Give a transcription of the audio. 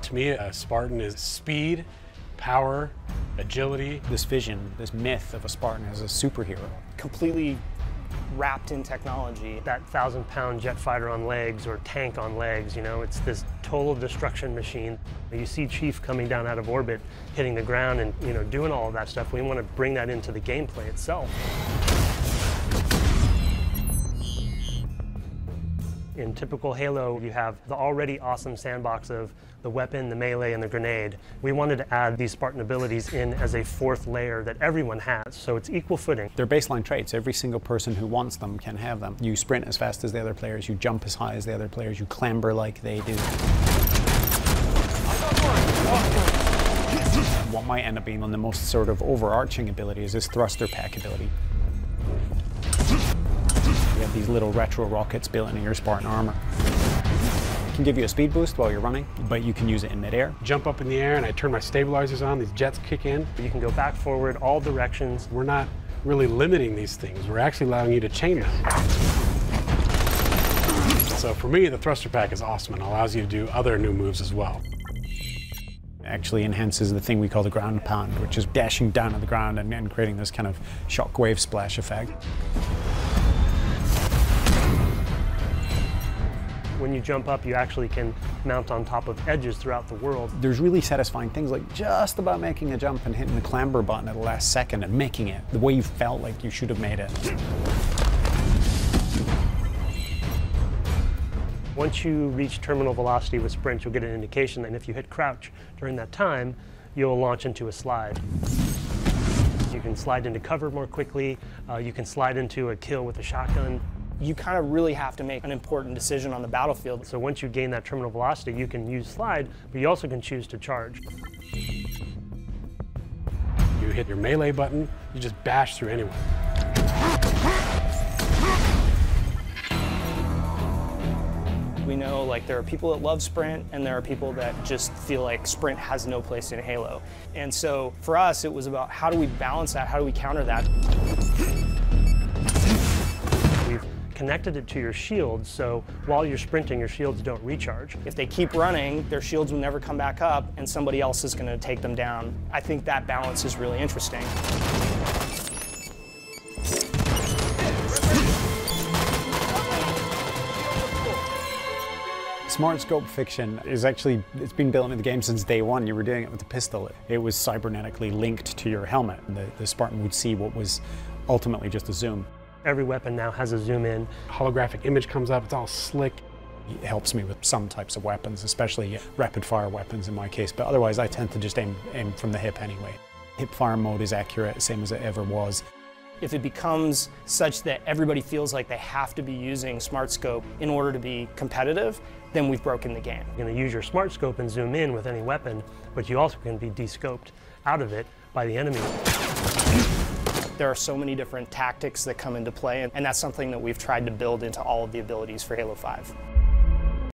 To me, a Spartan is speed, power, agility. This vision, this myth of a Spartan as a superhero. Completely wrapped in technology. That 1,000-pound jet fighter on legs or tank on legs, you know, it's this total destruction machine. You see Chief coming down out of orbit, hitting the ground and, you know, doing all of that stuff. We want to bring that into the gameplay itself. In typical Halo, you have the already awesome sandbox of the weapon, the melee, and the grenade. We wanted to add these Spartan abilities in as a fourth layer that everyone has, so it's equal footing. They're baseline traits. Every single person who wants them can have them. You sprint as fast as the other players, you jump as high as the other players, you clamber like they do. What might end up being one of the most sort of overarching abilities is thruster pack ability. You have these little retro rockets built into your Spartan armor. It can give you a speed boost while you're running, but you can use it in midair. Jump up in the air and I turn my stabilizers on, these jets kick in. You can go back, forward, all directions. We're not really limiting these things. We're actually allowing you to chain them. So for me, the thruster pack is awesome and allows you to do other new moves as well. It actually enhances the thing we call the ground pound, which is dashing down to the ground and creating this kind of shockwave splash effect. When you jump up, you actually can mount on top of edges throughout the world. There's really satisfying things like just about making a jump and hitting the clamber button at the last second and making it the way you felt like you should have made it. Once you reach terminal velocity with sprint, you'll get an indication, and if you hit crouch during that time, you'll launch into a slide. You can slide into cover more quickly. You can slide into a kill with a shotgun. You kind of really have to make an important decision on the battlefield. So once you gain that terminal velocity, you can use slide, but you also can choose to charge. You hit your melee button, you just bash through anyone. We know like there are people that love sprint and there are people that just feel like sprint has no place in Halo. And so for us, it was about how do we balance that? How do we counter that? We've connected it to your shields, so while you're sprinting, your shields don't recharge. If they keep running, their shields will never come back up and somebody else is going to take them down. I think that balance is really interesting. Smart scope fiction is actually, it's been built into the game since day one. You were doing it with the pistol. It was cybernetically linked to your helmet. The Spartan would see what was ultimately just a zoom. Every weapon now has a zoom in. Holographic image comes up, it's all slick. It helps me with some types of weapons, especially rapid fire weapons in my case, but otherwise I tend to just aim from the hip anyway. Hip fire mode is accurate, same as it ever was. If it becomes such that everybody feels like they have to be using Smart Scope in order to be competitive, then we've broken the game. You're going to use your Smart Scope and zoom in with any weapon, but you also can be de-scoped out of it by the enemy. There are so many different tactics that come into play, and that's something that we've tried to build into all of the abilities for Halo 5.